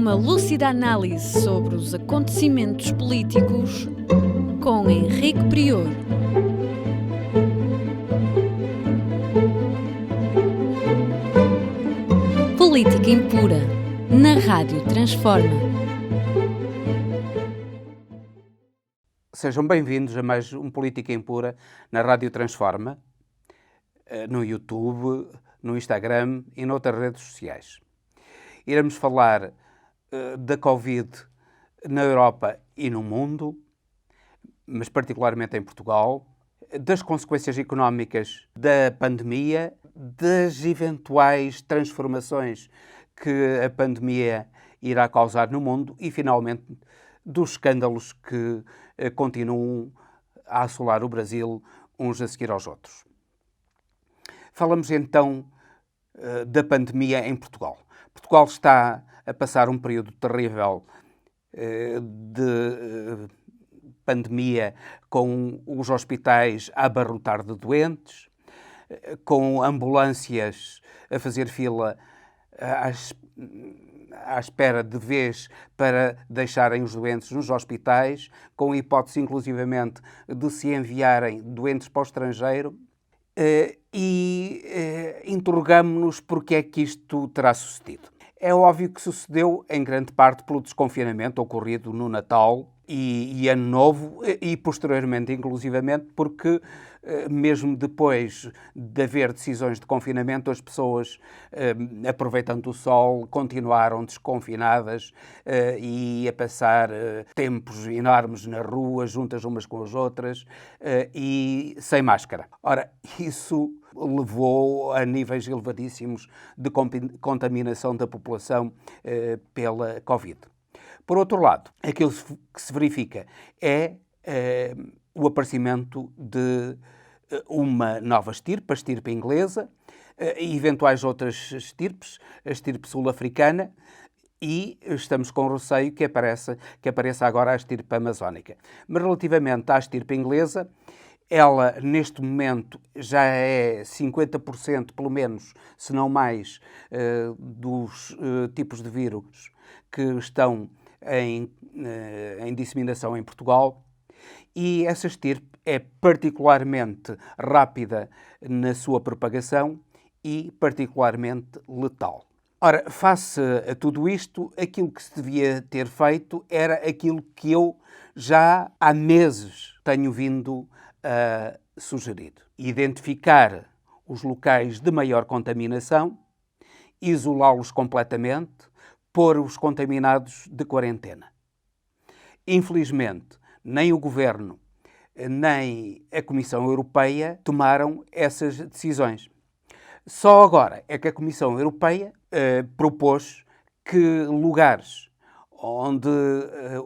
Uma lúcida análise sobre os acontecimentos políticos com Henrique Prior. Política impura, na Rádio Transforma. Sejam bem-vindos a mais um Política Impura na Rádio Transforma, no YouTube, no Instagram e noutras redes sociais. Iremos falar da Covid na Europa e no mundo, mas particularmente em Portugal, das consequências económicas da pandemia, das eventuais transformações que a pandemia irá causar no mundo e, finalmente, dos escândalos que continuam a assolar o Brasil uns a seguir aos outros. Falamos então da pandemia em Portugal. Portugal está a passar um período terrível de pandemia, com os hospitais a abarrotar de doentes, com ambulâncias a fazer fila à espera de vez para deixarem os doentes nos hospitais, com a hipótese, inclusivamente, de se enviarem doentes para o estrangeiro. Interrogamo-nos porque é que isto terá sucedido. É óbvio que sucedeu, em grande parte, pelo desconfinamento ocorrido no Natal e Ano Novo e, posteriormente, inclusivamente, porque, mesmo depois de haver decisões de confinamento, as pessoas, aproveitando o sol, continuaram desconfinadas e a passar tempos enormes na rua, juntas umas com as outras e sem máscara. Ora, isso levou a níveis elevadíssimos de contaminação da população pela Covid. Por outro lado, aquilo que se verifica é o aparecimento de uma nova estirpe, a estirpe inglesa, e eventuais outras estirpes, a estirpe sul-africana, e estamos com receio que apareça agora a estirpe amazónica. Mas relativamente à estirpe inglesa, ela, neste momento, já é 50%, pelo menos, se não mais, dos tipos de vírus que estão em disseminação em Portugal, e essa estirpe é particularmente rápida na sua propagação e particularmente letal. Ora, face a tudo isto, aquilo que se devia ter feito era aquilo que eu já há meses tenho vindo a sugerir. Identificar os locais de maior contaminação, isolá-los completamente, pôr os contaminados de quarentena. Infelizmente, nem o Governo, nem a Comissão Europeia tomaram essas decisões. Só agora é que a Comissão Europeia propôs que lugares onde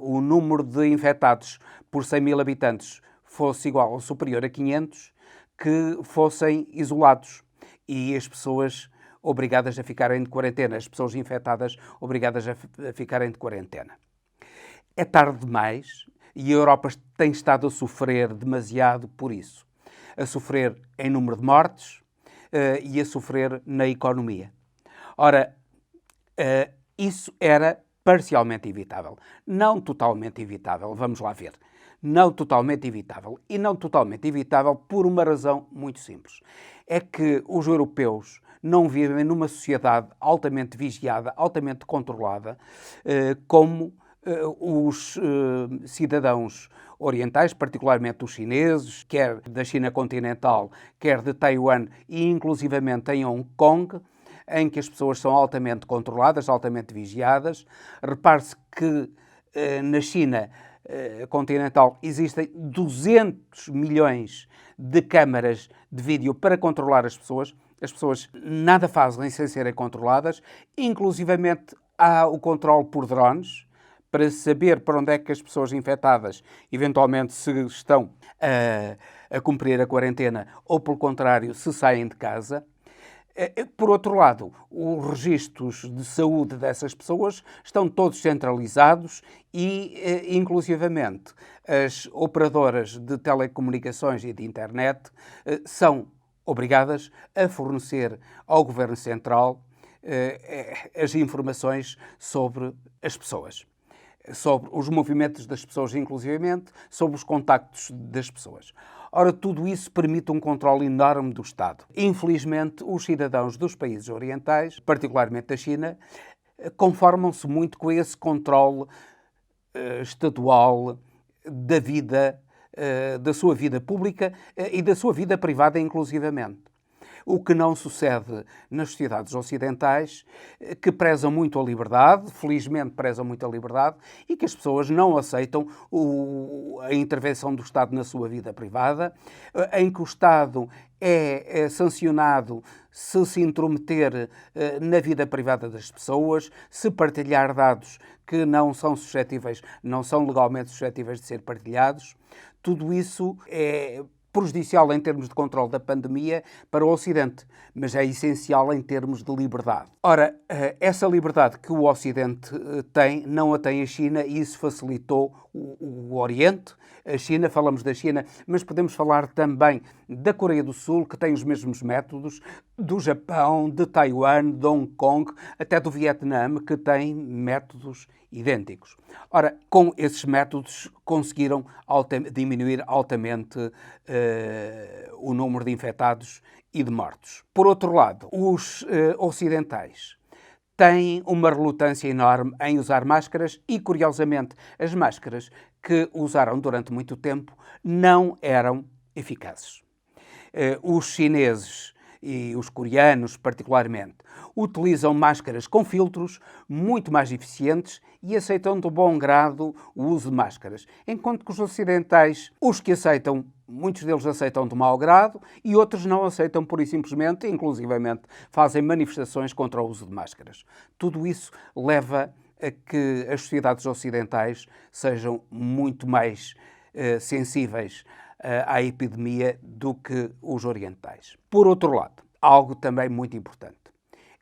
o número de infectados por 100 mil habitantes fosse igual ou superior a 500, que fossem isolados e as pessoas obrigadas a ficarem de quarentena, as pessoas infectadas obrigadas a ficarem de quarentena. É tarde demais e a Europa tem estado a sofrer demasiado por isso. A sofrer em número de mortes e a sofrer na economia. Ora, isso era parcialmente evitável. Não totalmente evitável, vamos lá ver. Não totalmente evitável. E não totalmente evitável por uma razão muito simples. É que os europeus não vivem numa sociedade altamente vigiada, altamente controlada, como os cidadãos orientais, particularmente os chineses, quer da China continental, quer de Taiwan e inclusivamente em Hong Kong, em que as pessoas são altamente controladas, altamente vigiadas. Repare-se que na China continental existem 200 milhões de câmaras de vídeo para controlar as pessoas. As pessoas nada fazem sem serem controladas, inclusivamente há o controle por drones, para saber para onde é que as pessoas infectadas, eventualmente, se estão a cumprir a quarentena ou, pelo contrário, se saem de casa. Por outro lado, os registros de saúde dessas pessoas estão todos centralizados e, inclusivamente, as operadoras de telecomunicações e de internet são obrigadas a fornecer ao Governo Central as informações sobre as pessoas, sobre os movimentos das pessoas, inclusivamente, sobre os contactos das pessoas. Ora, tudo isso permite um controle enorme do Estado. Infelizmente, os cidadãos dos países orientais, particularmente da China, conformam-se muito com esse controle estadual da vida, da sua vida pública e da sua vida privada, inclusivamente. O que não sucede nas sociedades ocidentais, que prezam muito a liberdade, felizmente prezam muito a liberdade, e que as pessoas não aceitam a intervenção do Estado na sua vida privada, em que o Estado é sancionado se intrometer na vida privada das pessoas, se partilhar dados que não são suscetíveis, não são legalmente suscetíveis de ser partilhados. Tudo isso é prejudicial em termos de controle da pandemia para o Ocidente, mas é essencial em termos de liberdade. Ora, essa liberdade que o Ocidente tem, não a tem a China, e isso facilitou o Oriente. A China, falamos da China, mas podemos falar também da Coreia do Sul, que tem os mesmos métodos, do Japão, de Taiwan, de Hong Kong, até do Vietnã, que tem métodos idênticos. Ora, com esses métodos conseguiram diminuir altamente o número de infectados e de mortos. Por outro lado, os ocidentais têm uma relutância enorme em usar máscaras e, curiosamente, as máscaras que usaram durante muito tempo não eram eficazes. Os chineses e os coreanos, particularmente, utilizam máscaras com filtros muito mais eficientes e aceitam de bom grado o uso de máscaras, enquanto que os ocidentais, os que aceitam, muitos deles aceitam de mau grado e outros não aceitam pura e simplesmente, inclusivamente fazem manifestações contra o uso de máscaras. Tudo isso leva a que as sociedades ocidentais sejam muito mais sensíveis à epidemia do que os orientais. Por outro lado, algo também muito importante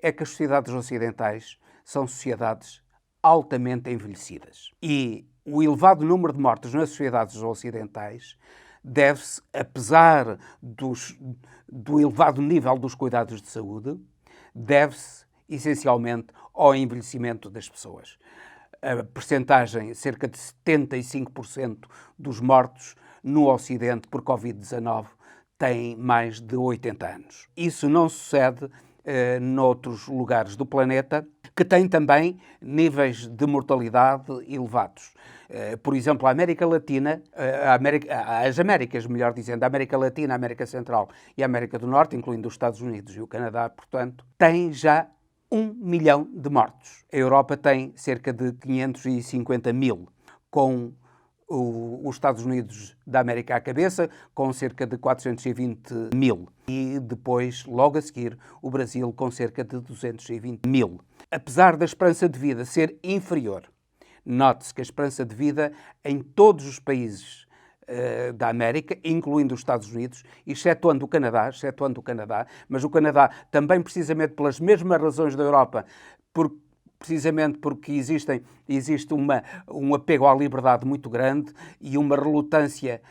é que as sociedades ocidentais são sociedades altamente envelhecidas. E o elevado número de mortes nas sociedades ocidentais deve-se, apesar do elevado nível dos cuidados de saúde, deve-se essencialmente ao envelhecimento das pessoas. A percentagem, cerca de 75% dos mortos no Ocidente por Covid-19 têm mais de 80 anos. Isso não sucede noutros lugares do planeta, que têm também níveis de mortalidade elevados. Por exemplo, a América Latina, as Américas, melhor dizendo, a América Latina, a América Central e a América do Norte, incluindo os Estados Unidos e o Canadá, portanto, têm já 1 milhão de mortos. A Europa tem cerca de 550 mil, com os Estados Unidos da América à cabeça, com cerca de 420 mil. E depois, logo a seguir, o Brasil com cerca de 220 mil. Apesar da esperança de vida ser inferior, note-se que a esperança de vida em todos os países da América, incluindo os Estados Unidos, excetuando o Canadá, mas o Canadá também precisamente pelas mesmas razões da Europa, precisamente porque existe um apego à liberdade muito grande e uma relutância,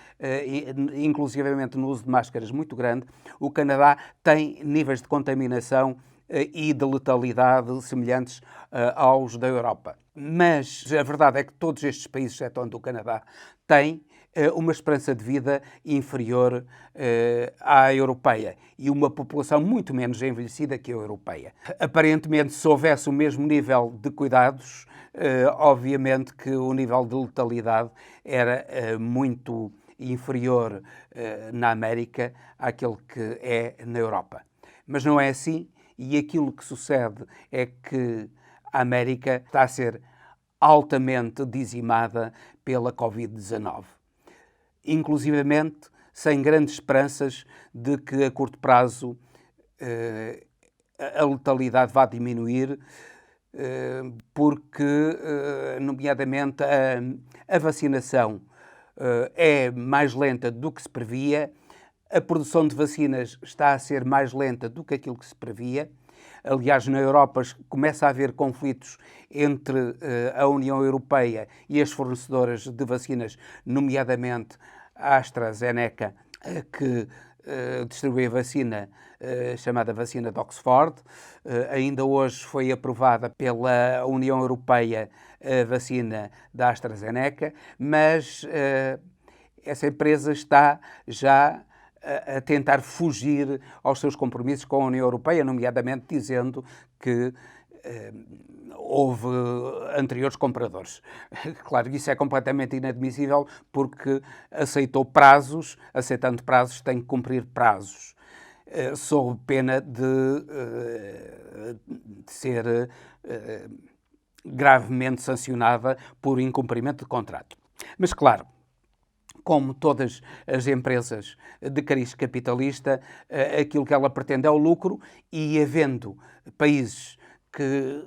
inclusivamente no uso de máscaras, muito grande, o Canadá tem níveis de contaminação e de letalidade semelhantes aos da Europa. Mas a verdade é que todos estes países, excetuando o Canadá, têm uma esperança de vida inferior à europeia e uma população muito menos envelhecida que a europeia. Aparentemente, se houvesse o mesmo nível de cuidados, obviamente que o nível de letalidade era muito inferior na América àquele que é na Europa. Mas não é assim, e aquilo que sucede é que a América está a ser altamente dizimada pela Covid-19. Inclusivamente sem grandes esperanças de que a curto prazo a letalidade vá diminuir, porque, nomeadamente, a vacinação é mais lenta do que se previa, a produção de vacinas está a ser mais lenta do que aquilo que se previa. Aliás, na Europa começa a haver conflitos entre a União Europeia e as fornecedoras de vacinas, nomeadamente a AstraZeneca, que distribui a vacina chamada vacina de Oxford. Ainda hoje foi aprovada pela União Europeia a vacina da AstraZeneca, mas essa empresa está já a tentar fugir aos seus compromissos com a União Europeia, nomeadamente dizendo que houve anteriores compradores. Claro que isso é completamente inadmissível porque aceitando prazos, tem que cumprir prazos, sob pena de ser gravemente sancionada por incumprimento de contrato. Mas, claro, como todas as empresas de cariz capitalista, aquilo que ela pretende é o lucro, e havendo países que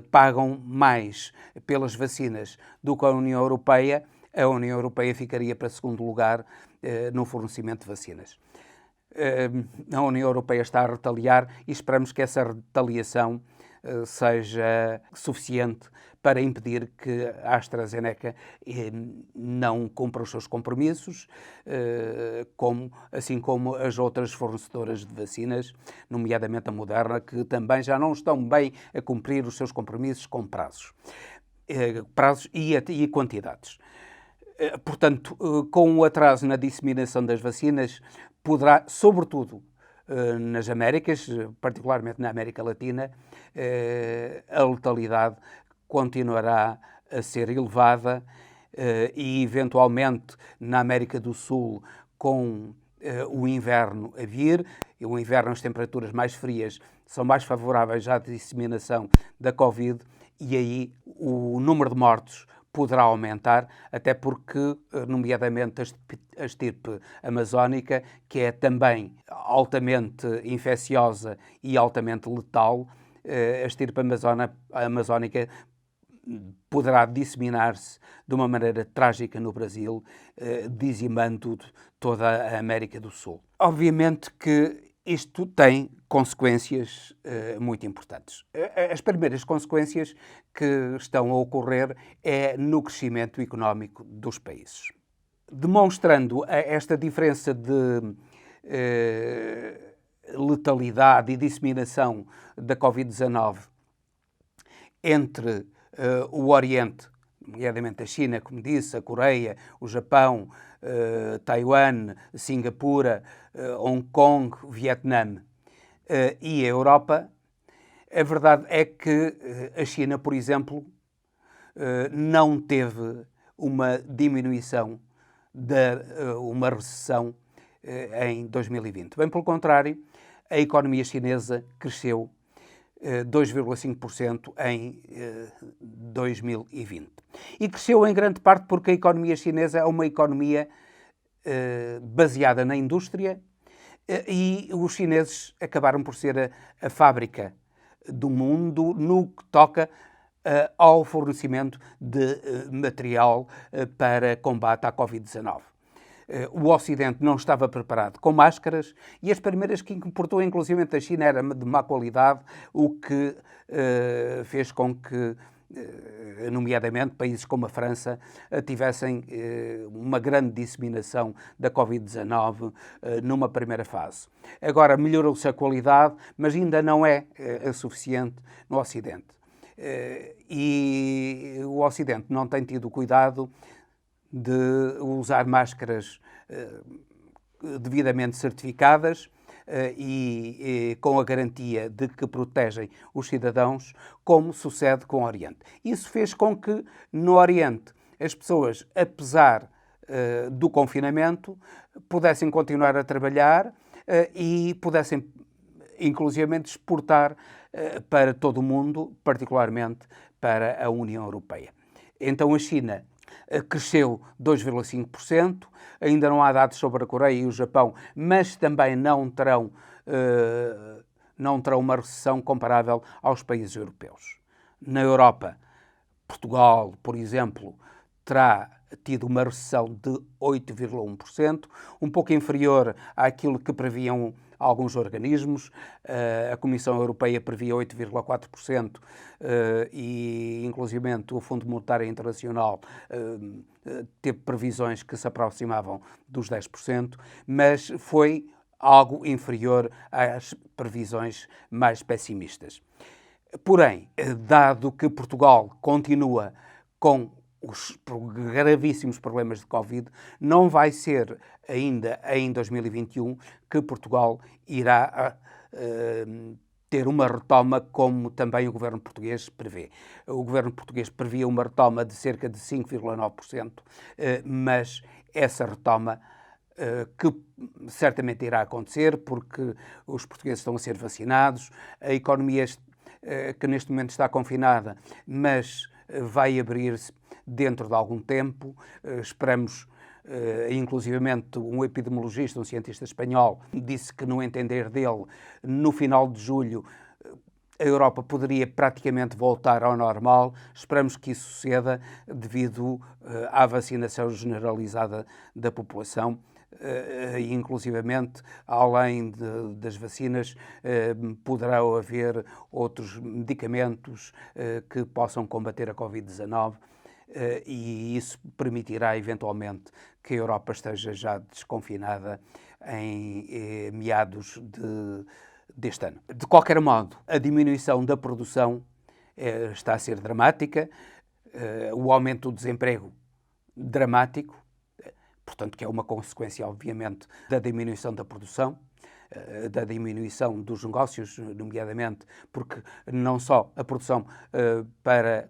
pagam mais pelas vacinas do que a União Europeia ficaria para segundo lugar no fornecimento de vacinas. A União Europeia está a retaliar e esperamos que essa retaliação seja suficiente para impedir que a AstraZeneca não cumpra os seus compromissos, assim como as outras fornecedoras de vacinas, nomeadamente a Moderna, que também já não estão bem a cumprir os seus compromissos com prazos e quantidades. Portanto, com o atraso na disseminação das vacinas, poderá, sobretudo nas Américas, particularmente na América Latina, a letalidade continuará a ser elevada e, eventualmente, na América do Sul, com o inverno a vir, e o inverno, as temperaturas mais frias são mais favoráveis à disseminação da Covid, e aí o número de mortos poderá aumentar, até porque, nomeadamente, a estirpe amazónica, que é também altamente infecciosa e altamente letal, a estirpe amazónica poderá disseminar-se de uma maneira trágica no Brasil, dizimando toda a América do Sul. Obviamente que isto tem consequências muito importantes. As primeiras consequências que estão a ocorrer é no crescimento económico dos países. Demonstrando esta diferença de letalidade e disseminação da Covid-19 entre o Oriente, nomeadamente a China, como disse, a Coreia, o Japão, Taiwan, Singapura, Hong Kong, Vietnã e a Europa, a verdade é que a China, por exemplo, não teve uma diminuição, uma recessão em 2020. Bem pelo contrário, a economia chinesa cresceu 2,5% em 2020. E cresceu em grande parte porque a economia chinesa é uma economia baseada na indústria e os chineses acabaram por ser a fábrica do mundo no que toca ao fornecimento de material para combate à Covid-19. O Ocidente não estava preparado com máscaras e as primeiras que importou, inclusive a China, eram de má qualidade, o que fez com que, nomeadamente, países como a França tivessem uma grande disseminação da Covid-19 numa primeira fase. Agora melhorou-se a qualidade, mas ainda não é suficiente no Ocidente. E o Ocidente não tem tido cuidado de usar máscaras devidamente certificadas e com a garantia de que protegem os cidadãos, como sucede com o Oriente. Isso fez com que, no Oriente, as pessoas, apesar do confinamento, pudessem continuar a trabalhar e pudessem, inclusivamente, exportar para todo o mundo, particularmente para a União Europeia. Então a China cresceu 2,5%, ainda não há dados sobre a Coreia e o Japão, mas também não terão uma recessão comparável aos países europeus. Na Europa, Portugal, por exemplo, terá tido uma recessão de 8,1%, um pouco inferior àquilo que previam alguns organismos. A Comissão Europeia previa 8,4% e, inclusivamente, o Fundo Monetário Internacional teve previsões que se aproximavam dos 10%, mas foi algo inferior às previsões mais pessimistas. Porém, dado que Portugal continua com os gravíssimos problemas de Covid, não vai ser ainda em 2021 que Portugal irá ter uma retoma como também o governo português prevê. O governo português previa uma retoma de cerca de 5,9%, mas essa retoma que certamente irá acontecer porque os portugueses estão a ser vacinados, a economia que neste momento está confinada, mas vai abrir-se dentro de algum tempo. Esperamos, inclusivamente, um epidemiologista, um cientista espanhol, disse que, no entender dele, no final de julho, a Europa poderia praticamente voltar ao normal. Esperamos que isso suceda devido à vacinação generalizada da população. Inclusivamente, além das vacinas, poderá haver outros medicamentos que possam combater a Covid-19 e isso permitirá, eventualmente, que a Europa esteja já desconfinada em meados deste ano. De qualquer modo, a diminuição da produção está a ser dramática, o aumento do desemprego dramático, portanto, que é uma consequência, obviamente, da diminuição da produção, da diminuição dos negócios, nomeadamente porque não só a produção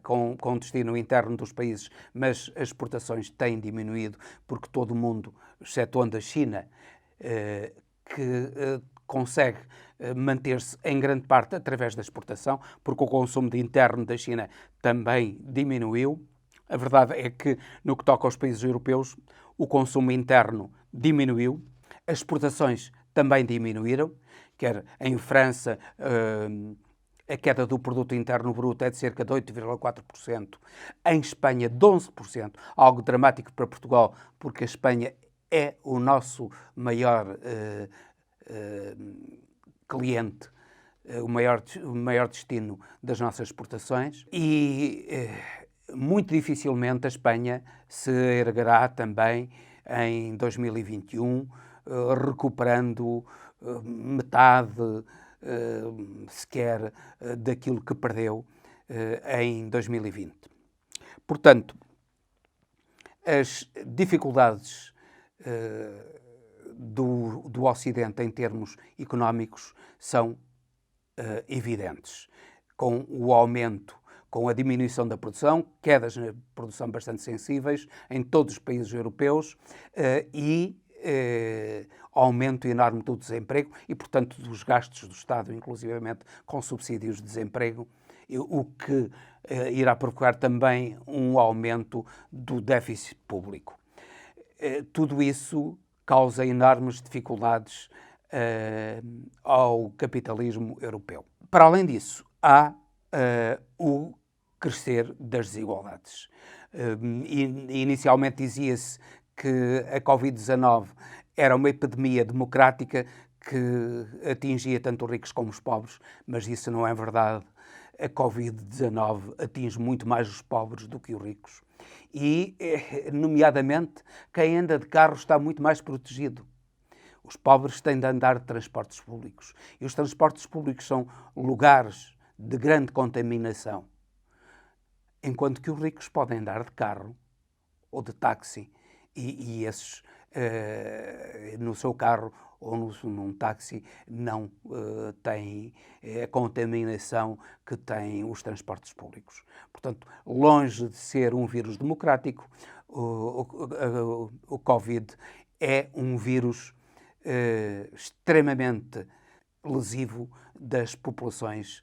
com destino interno dos países, mas as exportações têm diminuído, porque todo o mundo, excetuando a China, que consegue manter-se em grande parte através da exportação, porque o consumo interno da China também diminuiu. A verdade é que, no que toca aos países europeus, o consumo interno diminuiu, as exportações também diminuíram, quer em França a queda do produto interno bruto é de cerca de 8,4%, em Espanha de 11%, algo dramático para Portugal, porque a Espanha é o nosso maior cliente, o maior destino das nossas exportações e muito dificilmente a Espanha se erguerá também em 2021, recuperando metade, sequer, daquilo que perdeu em 2020. Portanto, as dificuldades do Ocidente em termos económicos são evidentes. Com o aumento, com a diminuição da produção, quedas na produção bastante sensíveis em todos os países europeus e aumento enorme do desemprego e, portanto, dos gastos do Estado, inclusivamente com subsídios de desemprego, o que irá provocar também um aumento do déficit público. Tudo isso causa enormes dificuldades ao capitalismo europeu. Para além disso, há o crescer das desigualdades. Inicialmente dizia-se que a Covid-19 era uma epidemia democrática que atingia tanto os ricos como os pobres, mas isso não é verdade. A Covid-19 atinge muito mais os pobres do que os ricos. E, nomeadamente, quem anda de carro está muito mais protegido. Os pobres têm de andar de transportes públicos. E os transportes públicos são lugares de grande contaminação. Enquanto que os ricos podem andar de carro ou de táxi e esses, no seu carro ou num táxi, não têm a contaminação que têm os transportes públicos. Portanto, longe de ser um vírus democrático, o Covid é um vírus extremamente lesivo das populações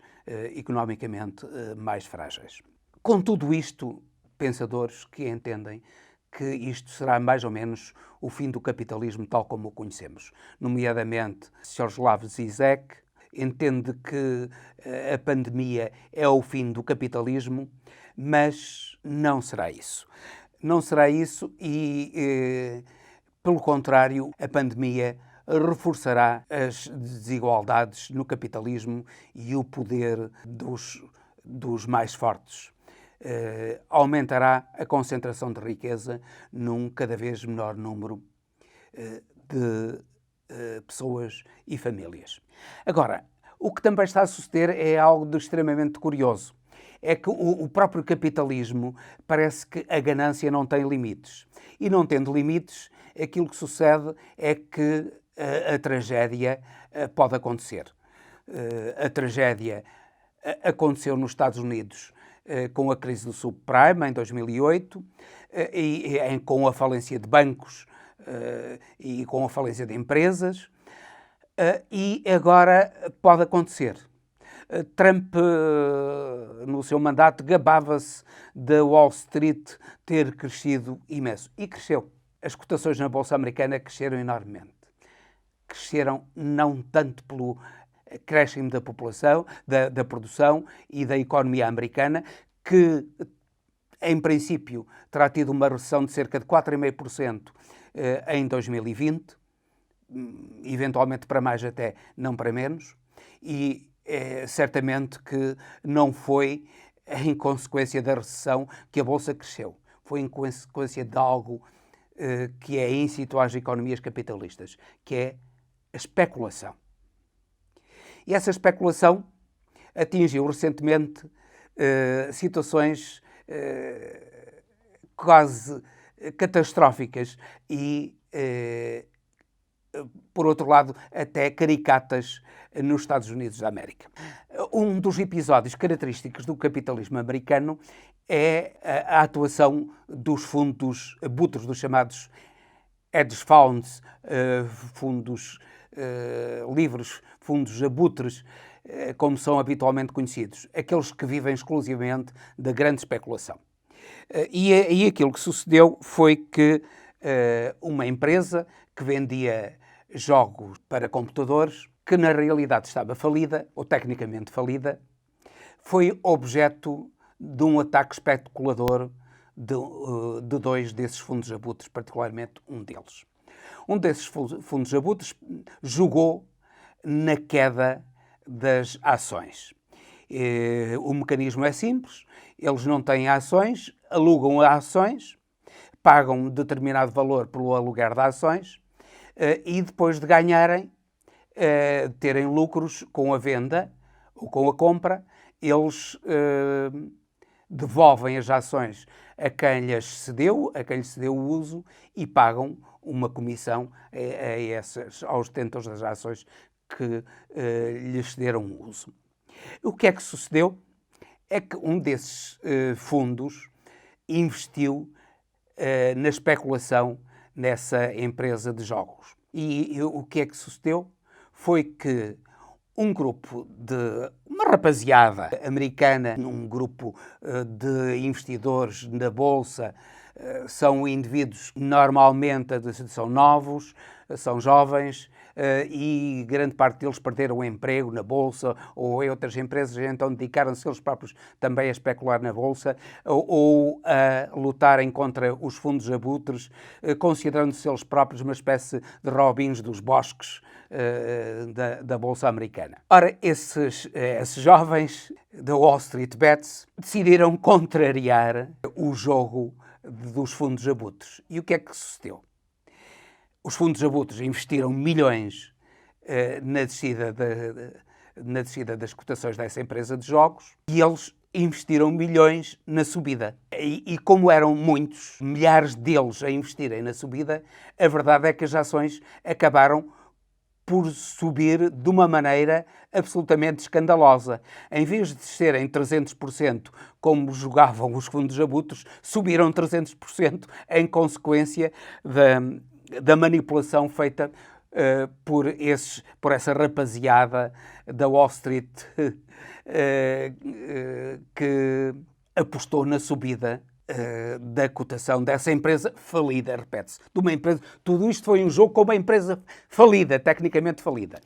economicamente mais frágeis. Com tudo isto, pensadores que entendem que isto será mais ou menos o fim do capitalismo tal como o conhecemos. Nomeadamente, Sławoslaw Zizek entende que a pandemia é o fim do capitalismo, mas não será isso. Não será isso e, pelo contrário, a pandemia reforçará as desigualdades no capitalismo e o poder dos mais fortes. Aumentará a concentração de riqueza num cada vez menor número de pessoas e famílias. Agora, o que também está a suceder é algo de extremamente curioso. É que o próprio capitalismo parece que a ganância não tem limites. E não tendo limites, aquilo que sucede é que a tragédia pode acontecer. A tragédia aconteceu nos Estados Unidos com a crise do subprime em 2008 e com a falência de bancos e com a falência de empresas e agora pode acontecer. Trump, no seu mandato, gabava-se da Wall Street ter crescido imenso. E cresceu. As cotações na Bolsa Americana cresceram enormemente. Cresceram não tanto pelo acréscimo da população, da produção e da economia americana, que, em princípio, terá tido uma recessão de cerca de 4,5% em 2020, eventualmente para mais até, não para menos, e certamente que não foi em consequência da recessão que a Bolsa cresceu. Foi em consequência de algo que é íncito às economias capitalistas, que é a especulação. E essa especulação atingiu recentemente situações quase catastróficas e, por outro lado, até caricatas nos Estados Unidos da América. Um dos episódios característicos do capitalismo americano é a atuação dos fundos abutres, dos chamados hedge funds, fundos livres, fundos abutres, como são habitualmente conhecidos, aqueles que vivem exclusivamente da grande especulação. E aquilo que sucedeu foi que uma empresa que vendia jogos para computadores, que na realidade estava falida, ou tecnicamente falida, foi objeto de um ataque especulador de dois desses fundos abutres, particularmente um deles. Um desses fundos abutres jogou na queda das ações. O mecanismo é simples, eles não têm ações, alugam ações, pagam determinado valor pelo aluguer de ações e depois de ganharem, terem lucros com a venda ou com a compra, eles devolvem as ações a quem lhes cedeu, o uso e pagam uma comissão aos detentores das ações que lhes cederam o uso. O que é que sucedeu? É que um desses fundos investiu na especulação nessa empresa de jogos. E o que é que sucedeu? Foi que um grupo uma rapaziada americana, um grupo de investidores na Bolsa, são indivíduos que normalmente são novos, são jovens e grande parte deles perderam o emprego na Bolsa ou em outras empresas, então dedicaram-se eles próprios também a especular na Bolsa ou a lutarem contra os fundos abutres, considerando-se eles próprios uma espécie de Robins dos bosques da Bolsa Americana. Ora, esses jovens da Wall Street Bets decidiram contrariar o jogo dos fundos abutres. E o que é que sucedeu? Os fundos abutres investiram milhões na descida das cotações dessa empresa de jogos e eles investiram milhões na subida. E como eram muitos, milhares deles a investirem na subida, a verdade é que as ações acabaram por subir de uma maneira absolutamente escandalosa. Em vez de descerem 300%, como jogavam os fundos abutres, subiram 300% em consequência da manipulação feita por essa rapaziada da Wall Street que apostou na subida da cotação dessa empresa falida, repete-se. De uma empresa, tudo isto foi um jogo com uma empresa falida, tecnicamente falida.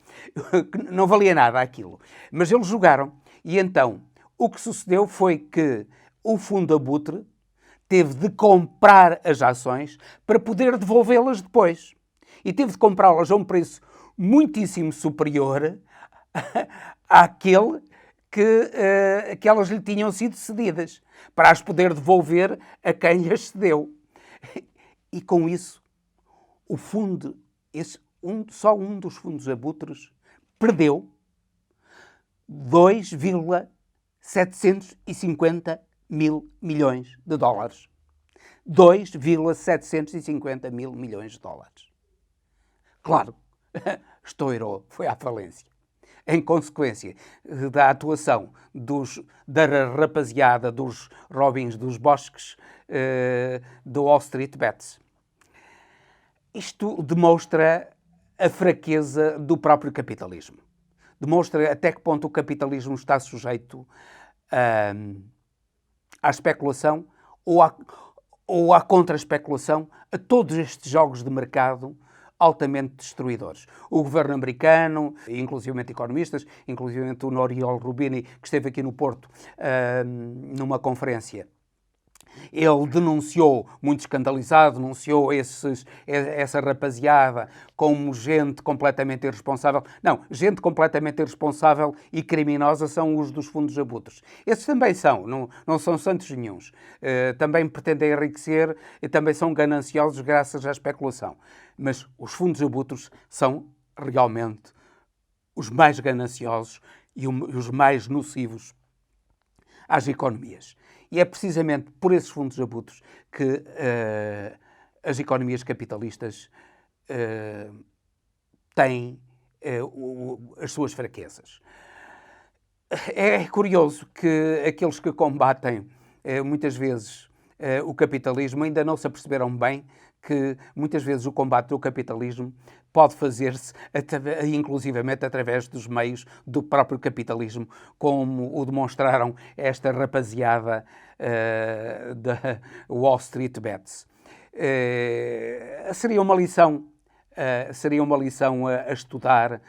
Não valia nada aquilo. Mas eles jogaram. E então, o que sucedeu foi que o fundo abutre teve de comprar as ações para poder devolvê-las depois. E teve de comprá-las a um preço muitíssimo superior àquele que elas lhe tinham sido cedidas, para as poder devolver a quem lhes cedeu. E com isso, só um dos fundos abutres perdeu 2,750 mil milhões de dólares. 2,750 mil milhões de dólares. Claro, estourou, foi à falência. Em consequência da atuação da rapaziada dos Robins dos Bosques do Wall Street Bets. Isto demonstra a fraqueza do próprio capitalismo. Demonstra até que ponto o capitalismo está sujeito à especulação ou à contra-especulação, a todos estes jogos de mercado altamente destruidores. O governo americano, inclusivamente economistas, inclusivamente o Nouriel Roubini, que esteve aqui no Porto numa conferência, ele denunciou, muito escandalizado, denunciou essa rapaziada como gente completamente irresponsável. Não, gente completamente irresponsável e criminosa são os dos fundos abutres. Esses também são, não são santos nenhuns. Também pretendem enriquecer e também são gananciosos graças à especulação. Mas os fundos abutres são realmente os mais gananciosos e os mais nocivos às economias. E é precisamente por esses fundos abutres que as economias capitalistas têm as suas fraquezas. É curioso que aqueles que combatem muitas vezes o capitalismo ainda não se aperceberam bem que muitas vezes o combate do capitalismo pode fazer-se inclusivamente através dos meios do próprio capitalismo, como o demonstraram esta rapaziada da Wall Street Bets. Seria uma lição a estudar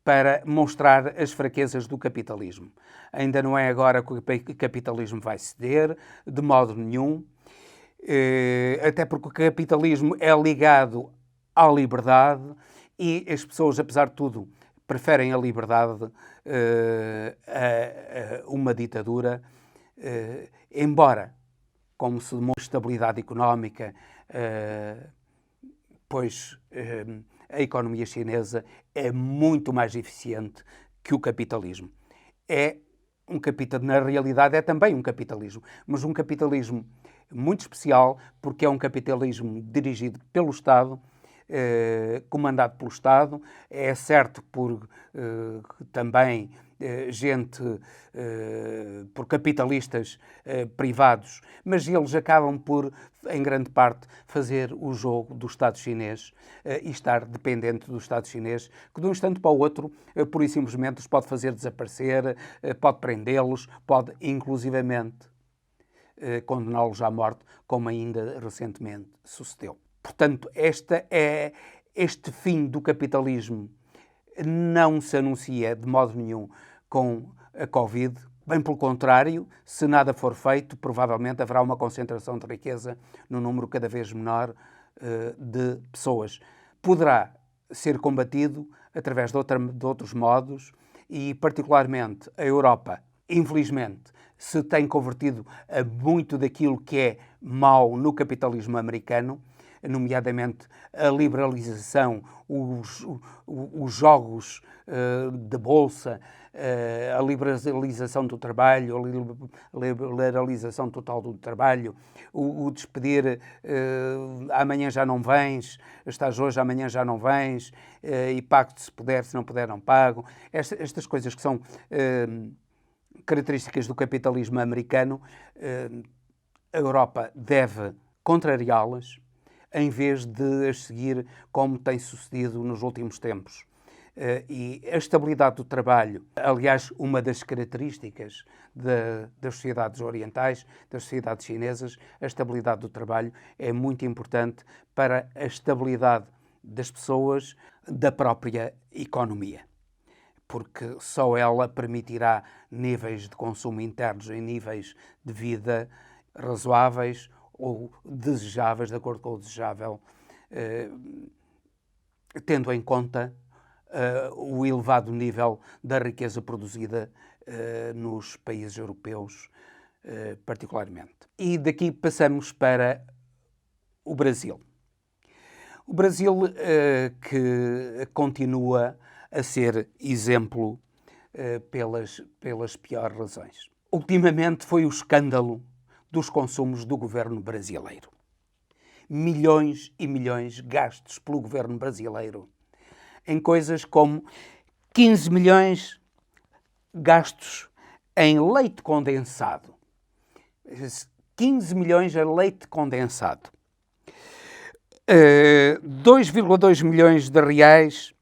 para mostrar as fraquezas do capitalismo. Ainda não é agora que o capitalismo vai ceder, de modo nenhum, até porque o capitalismo é ligado à liberdade e as pessoas, apesar de tudo, preferem a liberdade a uma ditadura, embora, como se demonstra, estabilidade económica, pois a economia chinesa é muito mais eficiente que o capitalismo. Na realidade, é também um capitalismo, mas um capitalismo muito especial, porque é um capitalismo dirigido pelo Estado, comandado pelo Estado. É certo por também por capitalistas privados, mas eles acabam por, em grande parte, fazer o jogo do Estado chinês e estar dependente do Estado chinês, que de um instante para o outro, pura e simplesmente, os pode fazer desaparecer, pode prendê-los, pode inclusivamente condená-los à morte, como ainda recentemente sucedeu. Portanto, este fim do capitalismo não se anuncia de modo nenhum com a Covid. Bem pelo contrário, se nada for feito, provavelmente haverá uma concentração de riqueza num número cada vez menor de pessoas. Poderá ser combatido através de outros modos e, particularmente, a Europa, infelizmente, se tem convertido a muito daquilo que é mau no capitalismo americano, nomeadamente a liberalização, os jogos de bolsa, a liberalização do trabalho, a liberalização total do trabalho, o despedir amanhã já não vens, estás hoje, amanhã já não vens, e pago-te se puder, se não puder não pago. Estas coisas que são características do capitalismo americano, a Europa deve contrariá-las, em vez de as seguir como tem sucedido nos últimos tempos. E a estabilidade do trabalho, aliás, uma das características das sociedades orientais, das sociedades chinesas, a estabilidade do trabalho é muito importante para a estabilidade das pessoas, da própria economia, porque só ela permitirá níveis de consumo internos e níveis de vida razoáveis ou desejáveis, de acordo com o desejável, tendo em conta o elevado nível da riqueza produzida nos países europeus, particularmente. E daqui passamos para o Brasil. O Brasil que continua a ser exemplo pelas piores razões. Ultimamente foi o escândalo dos consumos do governo brasileiro. Milhões e milhões gastos pelo governo brasileiro em coisas como 15 milhões gastos em leite condensado. 15 milhões em leite condensado. 2,2 milhões de reais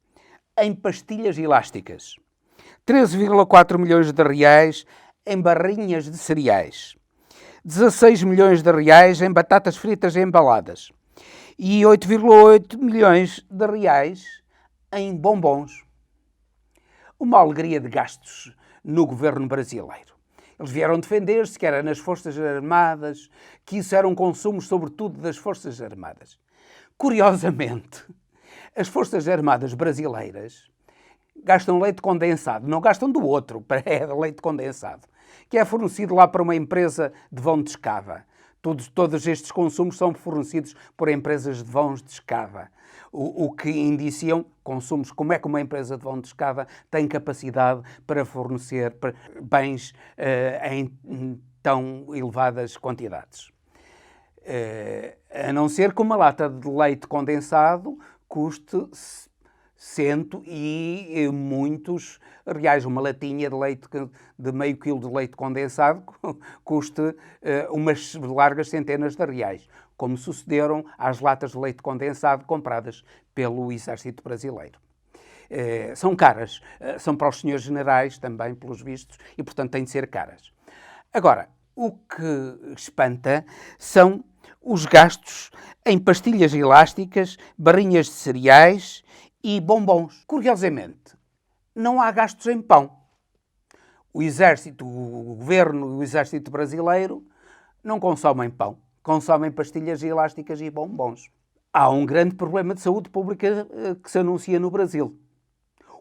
em pastilhas elásticas. 13,4 milhões de reais em barrinhas de cereais. 16 milhões de reais em batatas fritas embaladas. E 8,8 milhões de reais em bombons. Uma alegria de gastos no governo brasileiro. Eles vieram defender-se que era nas Forças Armadas, que isso eram consumos sobretudo das Forças Armadas. Curiosamente, as Forças Armadas brasileiras gastam leite condensado, não gastam do outro, é leite condensado, que é fornecido lá para uma empresa de vão de escava. Todos estes consumos são fornecidos por empresas de vãos de escava, o que indiciam consumos, como é que uma empresa de vão de escava tem capacidade para fornecer bens em tão elevadas quantidades. A não ser que uma lata de leite condensado custe 100 e muitos reais. Uma latinha de leite de meio quilo de leite condensado custe umas largas centenas de reais, como sucederam às latas de leite condensado compradas pelo Exército Brasileiro. São caras, são para os senhores generais também, pelos vistos, e portanto têm de ser caras. Agora, o que espanta são os gastos em pastilhas elásticas, barrinhas de cereais e bombons. Curiosamente, não há gastos em pão. O Exército, o Governo e o Exército Brasileiro não consomem pão, consomem pastilhas elásticas e bombons. Há um grande problema de saúde pública que se anuncia no Brasil.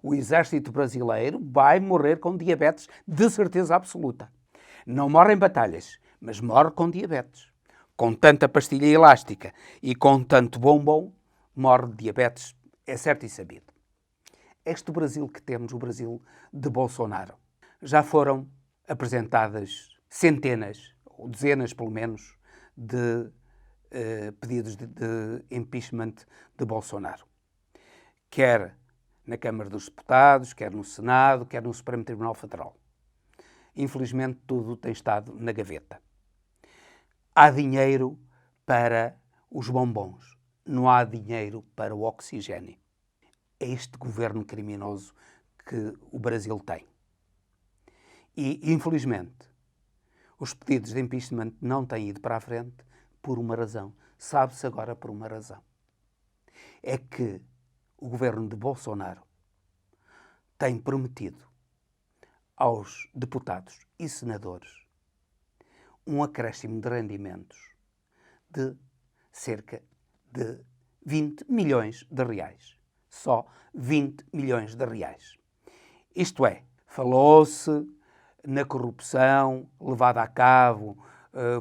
O Exército Brasileiro vai morrer com diabetes de certeza absoluta. Não morre em batalhas, mas morre com diabetes. Com tanta pastilha elástica e com tanto bombom, morre de diabetes, é certo e sabido. Este Brasil que temos, o Brasil de Bolsonaro, já foram apresentadas centenas, ou dezenas pelo menos, de pedidos de impeachment de Bolsonaro. Quer na Câmara dos Deputados, quer no Senado, quer no Supremo Tribunal Federal. Infelizmente, tudo tem estado na gaveta. Há dinheiro para os bombons, não há dinheiro para o oxigênio. É este governo criminoso que o Brasil tem. E, infelizmente, os pedidos de impeachment não têm ido para a frente por uma razão. Sabe-se agora por uma razão. É que o governo de Bolsonaro tem prometido aos deputados e senadores um acréscimo de rendimentos de cerca de 20 milhões de reais. Só 20 milhões de reais. Isto é, falou-se na corrupção levada a cabo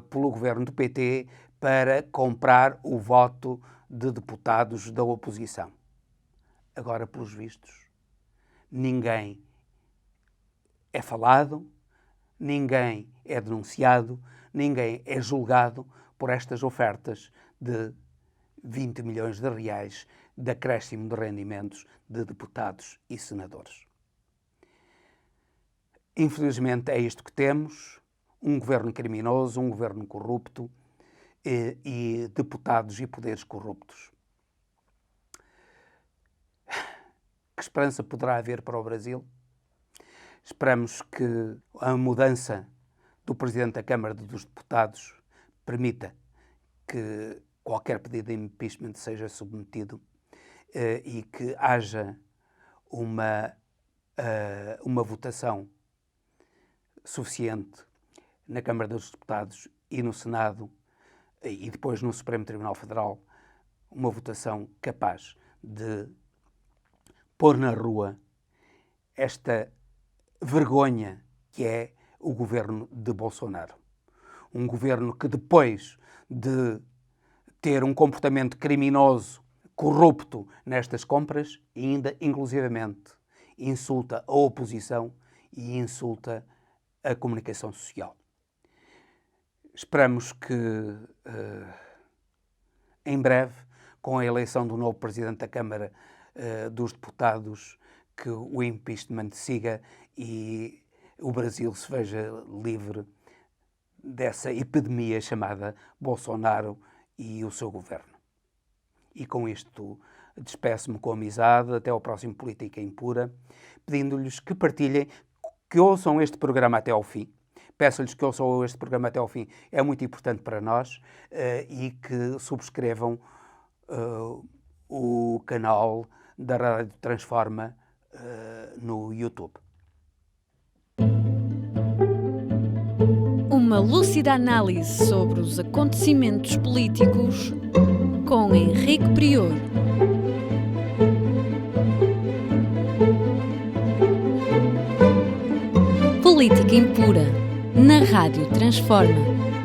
pelo governo do PT para comprar o voto de deputados da oposição. Agora, pelos vistos, ninguém é falado, ninguém é denunciado, ninguém é julgado por estas ofertas de 20 milhões de reais de acréscimo de rendimentos de deputados e senadores. Infelizmente é isto que temos, um governo criminoso, um governo corrupto e deputados e poderes corruptos. Que esperança poderá haver para o Brasil? Esperamos que a mudança do Presidente da Câmara dos Deputados permita que qualquer pedido de impeachment seja submetido e que haja uma votação suficiente na Câmara dos Deputados e no Senado e depois no Supremo Tribunal Federal, uma votação capaz de pôr na rua esta vergonha que é o governo de Bolsonaro. Um governo que depois de ter um comportamento criminoso corrupto nestas compras e ainda, inclusivamente, insulta a oposição e insulta a comunicação social. Esperamos que, em breve, com a eleição do novo Presidente da Câmara dos Deputados, que o impeachment siga e o Brasil se veja livre dessa epidemia chamada Bolsonaro e o seu governo. E com isto despeço-me com amizade, até ao próximo Política Impura, pedindo-lhes que partilhem, que ouçam este programa até ao fim. Peço-lhes que ouçam este programa até ao fim, é muito importante para nós, e que subscrevam o canal da Rádio Transforma no YouTube. Uma lúcida análise sobre os acontecimentos políticos com Henrique Prior. Política Impura, na Rádio Transforma.